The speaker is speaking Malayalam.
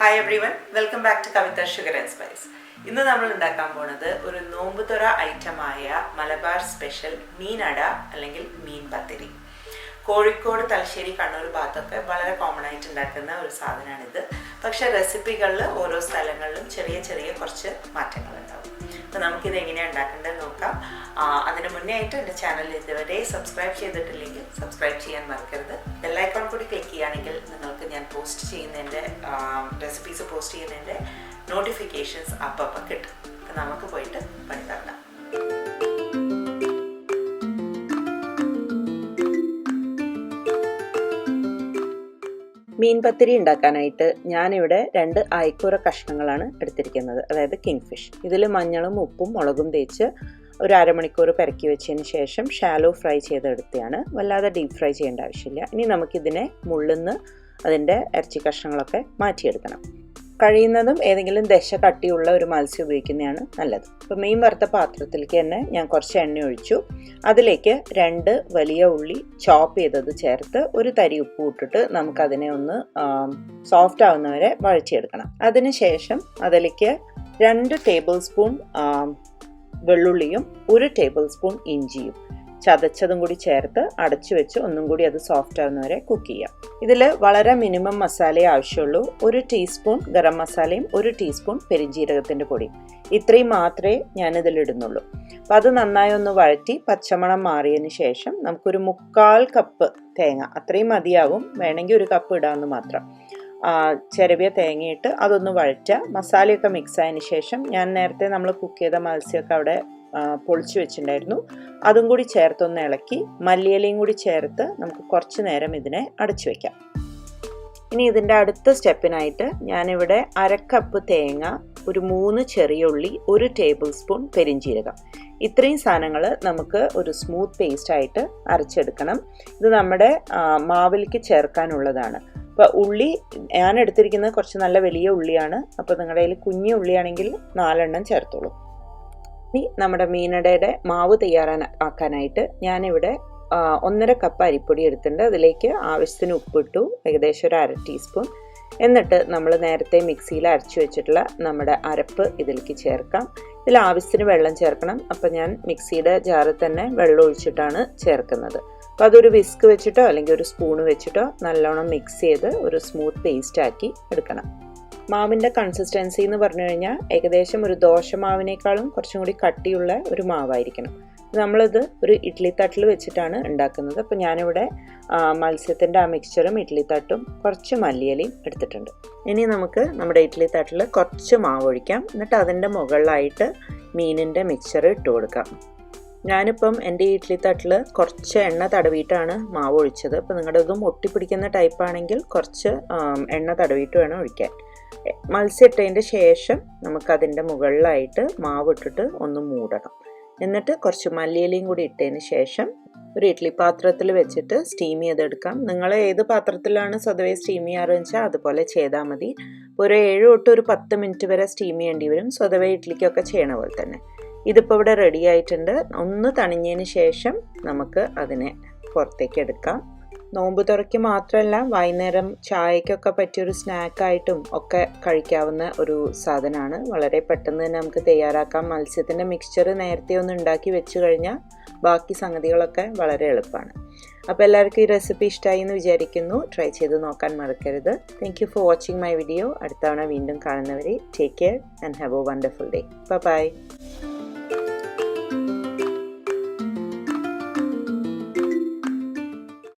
Hi everyone, welcome back to Kavitha Sugar and Spice. ഇന്ന് നമ്മൾ ഉണ്ടാക്കാൻ പോകുന്നത് ഒരു നോമ്പുതുറ ഐറ്റമായ മലബാർ സ്പെഷ്യൽ മീനട അല്ലെങ്കിൽ മീൻ പത്തിരി. കോഴിക്കോട്, തലശ്ശേരി, കണ്ണൂർ ഭാഗത്തൊക്കെ വളരെ കോമൺ ആയിട്ട് ഉണ്ടാക്കുന്ന ഒരു സാധനമാണിത്. പക്ഷേ റെസിപ്പികളിൽ ഓരോ സ്ഥലങ്ങളിലും ചെറിയ കുറച്ച് മാറ്റങ്ങളുണ്ടാവും. അപ്പോൾ നമുക്കിത് എങ്ങനെയാണ് ഉണ്ടാക്കേണ്ടത് നോക്കാം. അതിന് മുന്നേ ആയിട്ട് എൻ്റെ ചാനൽ ഇതുവരെ സബ്സ്ക്രൈബ് ചെയ്തിട്ടില്ലെങ്കിൽ സബ്സ്ക്രൈബ് ചെയ്യാൻ മറക്കരുത്. ബെല്ലൈക്കോൺ കൂടി ക്ലിക്ക് ചെയ്യുകയാണെങ്കിൽ നിങ്ങൾക്ക് ഞാൻ പോസ്റ്റ് ചെയ്യുന്നതിൻ്റെ റെസിപ്പീസ് പോസ്റ്റ് ചെയ്യുന്നതിൻ്റെ നോട്ടിഫിക്കേഷൻസ് അപ്പം കിട്ടും. അപ്പം നമുക്ക് പോയിട്ട് പണി തുടങ്ങാം. മീൻ പത്തിരി ഉണ്ടാക്കാനായിട്ട് ഞാനിവിടെ 2 അയക്കൂറ കഷ്ണങ്ങളാണ് എടുത്തിരിക്കുന്നത്, അതായത് കിങ് ഫിഷ്. ഇതിൽ മഞ്ഞളും ഉപ്പും മുളകും തേച്ച് ഒരു അരമണിക്കൂർ പെരക്കി വെച്ചതിന് ശേഷം ഷാലോ ഫ്രൈ ചെയ്തെടുത്തതാണ്. വല്ലാതെ ഡീപ്പ് ഫ്രൈ ചെയ്യേണ്ട ആവശ്യമില്ല. ഇനി നമുക്കിതിനെ മുള്ളിന്ന് അതിൻ്റെ ഇറച്ചി കഷ്ണങ്ങളൊക്കെ മാറ്റിയെടുക്കണം. കഴിയുന്നതും ഏതെങ്കിലും ദശ കട്ടിയുള്ള ഒരു മത്സ്യം ഉപയോഗിക്കുന്നതാണ് നല്ലത്. അപ്പോൾ മീൻ വറുത്ത പാത്രത്തിലേക്ക് തന്നെ ഞാൻ കുറച്ച് എണ്ണ ഒഴിച്ചു. അതിലേക്ക് 2 വലിയ ഉള്ളി ചോപ്പ് ചെയ്തത് ചേർത്ത് ഒരു തരി ഉപ്പ് ഇട്ടിട്ട് നമുക്കതിനെ ഒന്ന് സോഫ്റ്റ് ആവുന്നവരെ വഴറ്റിയെടുക്കണം. അതിനുശേഷം അതിലേക്ക് 2 ടേബിൾ സ്പൂൺ വെള്ളുള്ളിയും 1 ടേബിൾ സ്പൂൺ ഇഞ്ചിയും ചതച്ചതും കൂടി ചേർത്ത് അടച്ചു വെച്ച് ഒന്നും കൂടി അത് സോഫ്റ്റ് ആവുന്നവരെ കുക്ക് ചെയ്യാം. ഇതിൽ വളരെ മിനിമം മസാലയെ ആവശ്യമുള്ളൂ. 1 ടീസ്പൂൺ ഗരം മസാലയും 1 ടീസ്പൂൺ പെരിഞ്ജീരകത്തിൻ്റെ പൊടിയും, ഇത്രയും മാത്രമേ ഞാനിതിൽ ഇടുന്നുള്ളൂ. അപ്പം അത് നന്നായി ഒന്ന് വഴറ്റി പച്ചമണം മാറിയതിന് ശേഷം നമുക്കൊരു 1/4 കപ്പ് തേങ്ങ, അത്രയും മതിയാവും, വേണമെങ്കിൽ 1 കപ്പ് ഇടാമെന്ന് മാത്രം, ചിരവിയ തേങ്ങയിട്ട് അതൊന്ന് വഴറ്റുക. മസാലയൊക്കെ മിക്സ് ആയതിന് ശേഷം ഞാൻ നേരത്തെ നമ്മൾ കുക്ക് ചെയ്ത മത്സ്യമൊക്കെ അവിടെ പൊളിച്ചു വെച്ചിട്ടുണ്ടായിരുന്നു, അതും കൂടി ചേർത്തൊന്ന് ഇളക്കി മല്ലിയിലയും കൂടി ചേർത്ത് നമുക്ക് കുറച്ച് നേരം ഇതിനെ അടച്ചു വയ്ക്കാം. ഇനി ഇതിൻ്റെ അടുത്ത സ്റ്റെപ്പിനായിട്ട് ഞാനിവിടെ 1/2 കപ്പ് തേങ്ങ, ഒരു 3 ചെറിയ ഉള്ളി, 1 ടേബിൾ സ്പൂൺ പെരിഞ്ജീരകം, ഇത്രയും സാധനങ്ങൾ നമുക്ക് ഒരു സ്മൂത്ത് പേസ്റ്റായിട്ട് അരച്ചെടുക്കണം. ഇത് നമ്മുടെ മാവിലേക്ക് ചേർക്കാനുള്ളതാണ്. അപ്പോൾ ഉള്ളി ഞാൻ എടുത്തിരിക്കുന്നത് കുറച്ച് നല്ല വലിയ ഉള്ളിയാണ്. അപ്പോൾ നിങ്ങളുടെ കയ്യിൽ കുഞ്ഞു ഉള്ളിയാണെങ്കിൽ 4 എണ്ണം ചേർത്തോളൂ. ഇനി നമ്മുടെ മീനടയുടെ മാവ് തയ്യാറാക്കാനായിട്ട് ഞാനിവിടെ 1/2 കപ്പ് അരിപ്പൊടി എടുത്തിട്ടുണ്ട്. അതിലേക്ക് ആവശ്യത്തിന് ഉപ്പിട്ടു, ഏകദേശം ഒരു 1/2 ടീസ്പൂൺ. എന്നിട്ട് നമ്മൾ നേരത്തെ മിക്സിയിൽ അരച്ചു വെച്ചിട്ടുള്ള നമ്മുടെ അരപ്പ് ഇതിലേക്ക് ചേർക്കാം. ഇതിൽ ആവശ്യത്തിന് വെള്ളം ചേർക്കണം. അപ്പം ഞാൻ മിക്സിയുടെ ജാറിൽ തന്നെ വെള്ളം ഒഴിച്ചിട്ടാണ് ചേർക്കുന്നത്. അപ്പോൾ അതൊരു വിസ്ക് വെച്ചിട്ടോ അല്ലെങ്കിൽ ഒരു സ്പൂണ് വെച്ചിട്ടോ നല്ലോണം മിക്സ് ചെയ്ത് ഒരു സ്മൂത്ത് പേസ്റ്റ് ആക്കി എടുക്കണം. മാവിൻ്റെ കൺസിസ്റ്റൻസി എന്ന് പറഞ്ഞു കഴിഞ്ഞാൽ ഏകദേശം ഒരു ദോശമാവിനേക്കാളും കുറച്ചും കൂടി കട്ടിയുള്ള ഒരു മാവായിരിക്കണം. നമ്മളിത് ഒരു ഇഡ്ഡലി തട്ടിൽ വെച്ചിട്ടാണ് ഉണ്ടാക്കുന്നത്. അപ്പോൾ ഞാനിവിടെ മത്സ്യത്തിൻ്റെ ആ മിക്സ്ചറും ഇഡ്ഡലി തട്ടും കുറച്ച് മല്ലിയിലയും എടുത്തിട്ടുണ്ട്. ഇനി നമുക്ക് നമ്മുടെ ഇഡ്ഡലി തട്ടിൽ കുറച്ച് മാവ് ഒഴിക്കാം. എന്നിട്ട് അതിൻ്റെ മുകളിലായിട്ട് മീനിൻ്റെ മിക്സ്ചർ ഇട്ട് കൊടുക്കാം. ഞാനിപ്പം എൻ്റെ ഇഡ്ഡലി തട്ടിൽ കുറച്ച് എണ്ണ തടവിയിട്ടാണ് മാവ് ഒഴിച്ചത്. അപ്പോൾ നിങ്ങളുടെ ഇതും ഒട്ടിപ്പിടിക്കുന്ന ടൈപ്പാണെങ്കിൽ കുറച്ച് എണ്ണ തടവിയിട്ട് വേണം ഒഴിക്കാൻ. മത്സ്യം ഇട്ടതിൻ്റെ ശേഷം നമുക്കതിൻ്റെ മുകളിലായിട്ട് മാവ് ഇട്ടിട്ട് ഒന്ന് മൂടണം. എന്നിട്ട് കുറച്ച് മല്ലിയിലയും കൂടി ഇട്ടതിന് ശേഷം ഒരു ഇഡ്ഡലി പാത്രത്തിൽ വെച്ചിട്ട് സ്റ്റീം ചെയ്തെടുക്കാം. നിങ്ങൾ ഏത് പാത്രത്തിലാണ് സ്വതവേ സ്റ്റീം ചെയ്യാറെന്ന് വെച്ചാൽ അതുപോലെ ചെയ്താൽ മതി. ഒരു 7 തൊട്ട് ഒരു 10 മിനിറ്റ് വരെ സ്റ്റീം ചെയ്യേണ്ടി വരും, സ്വതവേ ഇഡ്ഡലിക്കൊക്കെ ചെയ്യണ പോലെ തന്നെ. ഇതിപ്പോൾ ഇവിടെ റെഡി ആയിട്ടുണ്ട്. ഒന്ന് തണിഞ്ഞതിന് ശേഷം നമുക്ക് അതിനെ പുറത്തേക്ക് എടുക്കാം. നോമ്പ് തുറയ്ക്ക് മാത്രമല്ല, വൈകുന്നേരം ചായക്കൊക്കെ പറ്റിയൊരു സ്നാക്കായിട്ടും ഒക്കെ കഴിക്കാവുന്ന ഒരു സാധനമാണ്. വളരെ പെട്ടെന്ന് തന്നെ നമുക്ക് തയ്യാറാക്കാം. മത്സ്യത്തിൻ്റെ മിക്സ്ചർ നേരത്തെ ഒന്ന് ഉണ്ടാക്കി വെച്ച് കഴിഞ്ഞാൽ ബാക്കി സംഗതികളൊക്കെ വളരെ എളുപ്പമാണ്. അപ്പോൾ എല്ലാവർക്കും ഈ റെസിപ്പി ഇഷ്ടമായി എന്ന് വിചാരിക്കുന്നു. ട്രൈ ചെയ്ത് നോക്കാൻ മറക്കരുത്. Thank you for watching my video. അടുത്ത തവണ വീണ്ടും കാണുന്നവരെ take care and have a wonderful day. By.